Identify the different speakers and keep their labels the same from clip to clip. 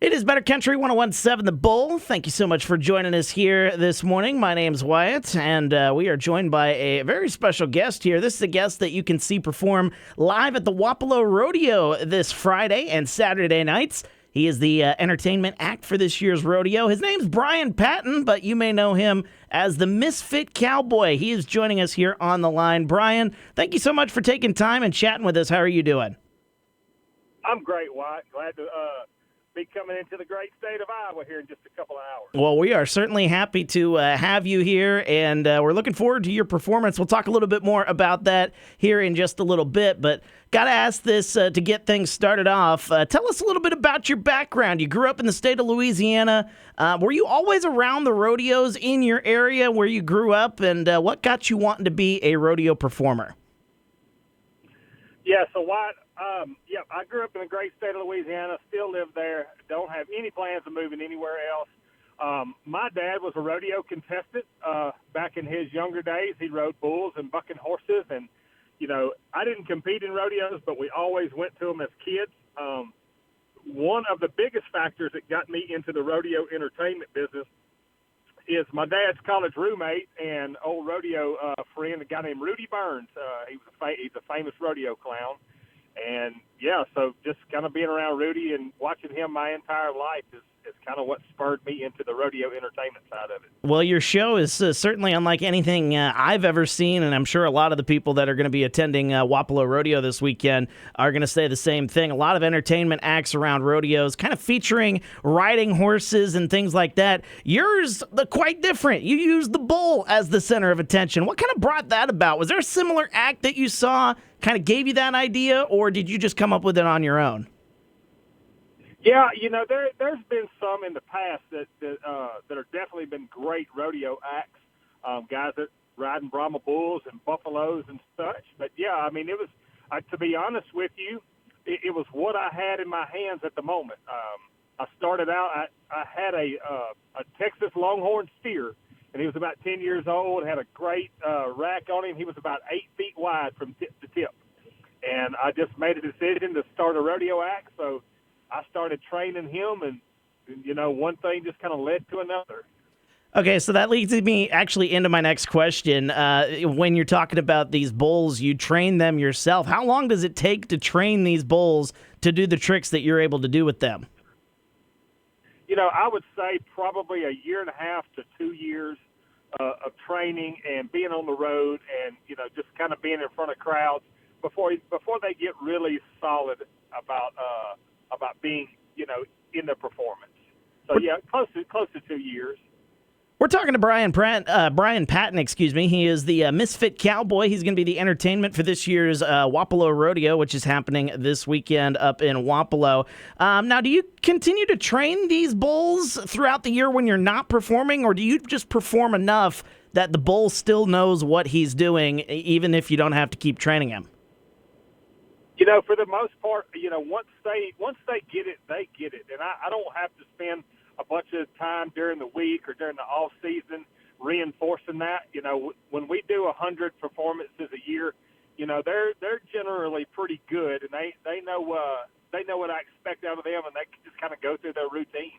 Speaker 1: It is Better Country 101.7 The Bull. Thank you so much for joining us here this morning. My name's Wyatt, and we are joined by a very special guest here. This is a guest that you can see perform live at the Wapello Rodeo this Friday and Saturday nights. He is the entertainment act for this year's rodeo. His name's Brian Patton, but you may know him as the Misfit Cowboy. He is joining us here on the line. Brian, thank you so much for taking time and chatting with us. How are you doing?
Speaker 2: I'm great, Wyatt. Glad to be coming into the great state of Iowa here in just a couple of hours.
Speaker 1: Well, we are certainly happy to have you here, and we're looking forward to your performance. We'll talk a little bit more about that here in just a little bit, but got to ask this to get things started off. Tell us a little bit about your background. You grew up in the state of Louisiana. Were you always around the rodeos in your area where you grew up, and what got you wanting to be a rodeo performer?
Speaker 2: Yeah, so Wyatt, I grew up in the great state of Louisiana, still live there, don't have any plans of moving anywhere else. My dad was a rodeo contestant back in his younger days. He rode bulls and bucking horses, and, you know, I didn't compete in rodeos, but we always went to them as kids. One of the biggest factors that got me into the rodeo entertainment business is my dad's college roommate and old rodeo friend, a guy named Rudy Burns. He's a famous rodeo clown. And, yeah, so just kind of being around Rudy and watching him my entire life is kind of what spurred me into the rodeo entertainment side of it.
Speaker 1: Well, your show is certainly unlike anything I've ever seen, and I'm sure a lot of the people that are going to be attending Wapello Rodeo this weekend are going to say the same thing. A lot of entertainment acts around rodeos, kind of featuring riding horses and things like that. Yours, quite different. You use the bull as the center of attention. What kind of brought that about? Was there a similar act that you saw kind of gave you that idea, or did you just come up with it on your own?
Speaker 2: Yeah, you know, there's been some in the past that have definitely been great rodeo acts, guys that riding Brahma bulls and buffaloes and such. But, yeah, I mean, it was, to be honest with you, it was what I had in my hands at the moment. I started out, I had a Texas Longhorn steer, and he was about 10 years old, had a great rack on him. He was about 8 feet wide from tip to tip. And I just made a decision to start a rodeo act, so I started training him, and you know, one thing just kind of led to another.
Speaker 1: Okay, so that leads me actually into my next question. When you're talking about these bulls, you train them yourself. How long does it take to train these bulls to do the tricks that you're able to do with them?
Speaker 2: You know, I would say probably a year and a half to 2 years of training and being on the road, and you know, just kind of being in front of crowds before they get really solid about being, you know, in the performance. So yeah, close to 2 years.
Speaker 1: We're talking to Brian Patton, excuse me. He is the Misfit Cowboy. He's going to be the entertainment for this year's Wapello Rodeo, which is happening this weekend up in Wapello. Now, do you continue to train these bulls throughout the year when you're not performing, or do you just perform enough that the bull still knows what he's doing, even if you don't have to keep training him?
Speaker 2: You know, for the most part, you know, once they get it, they get it. And I don't have to spend a bunch of time during the week or during the off season reinforcing that. You know, when we do 100 performances a year, you know, they're generally pretty good, and they know what I expect out of them, and they can just kind of go through their routine.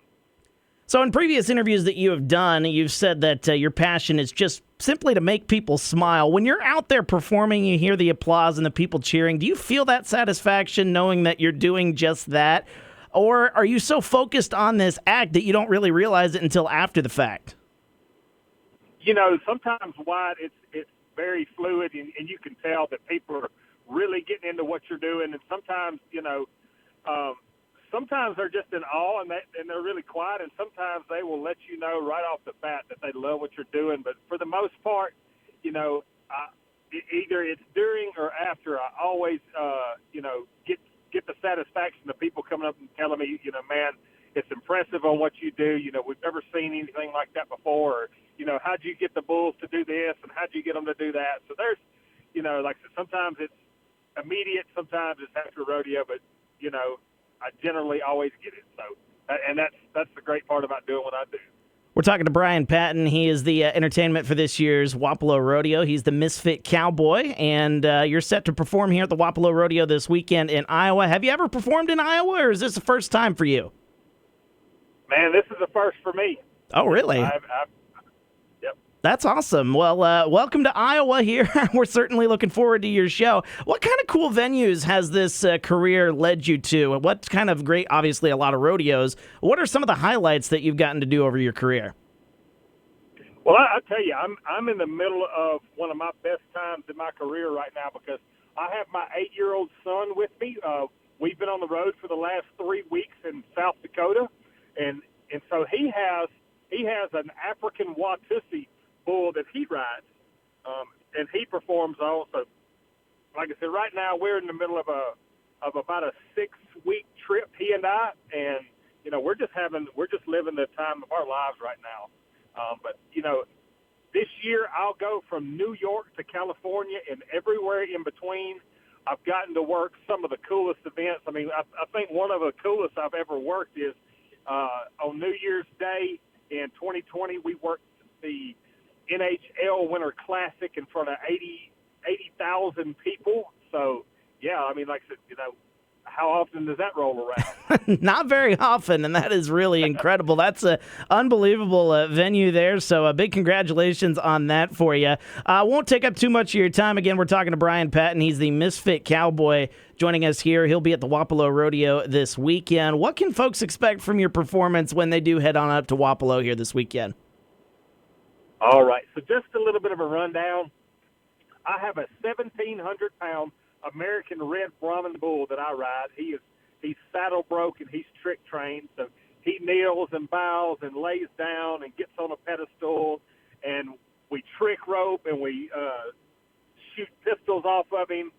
Speaker 1: So in previous interviews that you have done, you've said that your passion is just simply to make people smile. When you're out there performing, you hear the applause and the people cheering. Do you feel that satisfaction knowing that you're doing just that? Or are you so focused on this act that you don't really realize it until after the fact?
Speaker 2: You know, sometimes, Wyatt, it's very fluid, and you can tell that people are really getting into what you're doing. And sometimes, you know, sometimes they're just in awe and they're really quiet, and sometimes they will let you know right off the bat that they love what you're doing. But for the most part, you know, either it's during or after, I always, you know, get the satisfaction of people coming up and telling me, you know, man, it's impressive on what you do. You know, we've never seen anything like that before. Or, you know, how'd you get the bulls to do this, and how'd you get them to do that? So there's, you know, like I said, sometimes it's immediate, sometimes it's after rodeo, but, you know, I generally always get it. So, and that's the great part about doing what I do.
Speaker 1: We're talking to Brian Patton. He is the entertainment for this year's Wapello Rodeo. He's the Misfit Cowboy, and you're set to perform here at the Wapello Rodeo this weekend in Iowa. Have you ever performed in Iowa, or is this the first time for you?
Speaker 2: Man, this is a first for me.
Speaker 1: Oh, really?
Speaker 2: Yep.
Speaker 1: That's awesome. Well, welcome to Iowa here. We're certainly looking forward to your show. What kind of cool venues has this career led you to? What kind of great, obviously a lot of rodeos. What are some of the highlights that you've gotten to do over your career?
Speaker 2: Well, I tell you, I'm in the middle of one of my best times in my career right now because I have my 8-year-old son with me. We've been on the road for the last 3 weeks in South Dakota, and so he has an African Wapello bull that he rides, and he performs also. Like I said, right now we're in the middle of about a 6-week trip, he and I, and we're just living the time of our lives right now. But this year I'll go from New York to California and everywhere in between. I've gotten to work some of the coolest events. I mean, I think one of the coolest I've ever worked is on New Year's Day in 2020. We worked the NHL Winter Classic in front of 80,000 people. So, yeah, I mean, like I said, how often does that roll around?
Speaker 1: Not very often, and that is really incredible. That's an unbelievable venue there, so a big congratulations on that for you. Won't take up too much of your time. Again, we're talking to Brian Patton. He's the Misfit Cowboy joining us here. He'll be at the Wapello Rodeo this weekend. What can folks expect from your performance when they do head on up to Wapello here this weekend?
Speaker 2: All right, so just a little bit of a rundown. I have a 1,700-pound American Red Brahman bull that I ride. He's saddle broke and he's trick trained, so he kneels and bows and lays down and gets on a pedestal, and we trick rope and we shoot pistols off of him.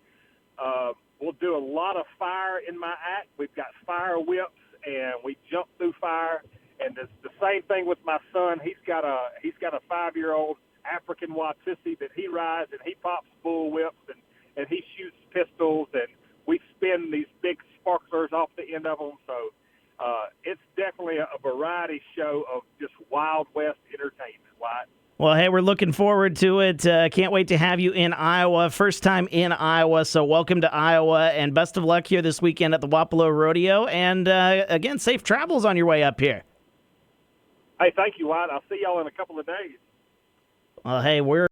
Speaker 2: We'll do a lot of fire in my act. We've got fire whips and we jump through fire. And it's the same thing with my son. He's got a 5-year-old African Wapello that he rides, and he pops bull whips and he shoots pistols, and we spin these big sparklers off the end of them. So it's definitely a variety show of just Wild West entertainment, Wyatt.
Speaker 1: Well, hey, we're looking forward to it. Can't wait to have you in Iowa. First time in Iowa, so welcome to Iowa, and best of luck here this weekend at the Wapello Rodeo. And, again, safe travels on your way up here.
Speaker 2: Hey, thank you, Wyatt. I'll see y'all in a couple of days.
Speaker 1: Well, hey, we're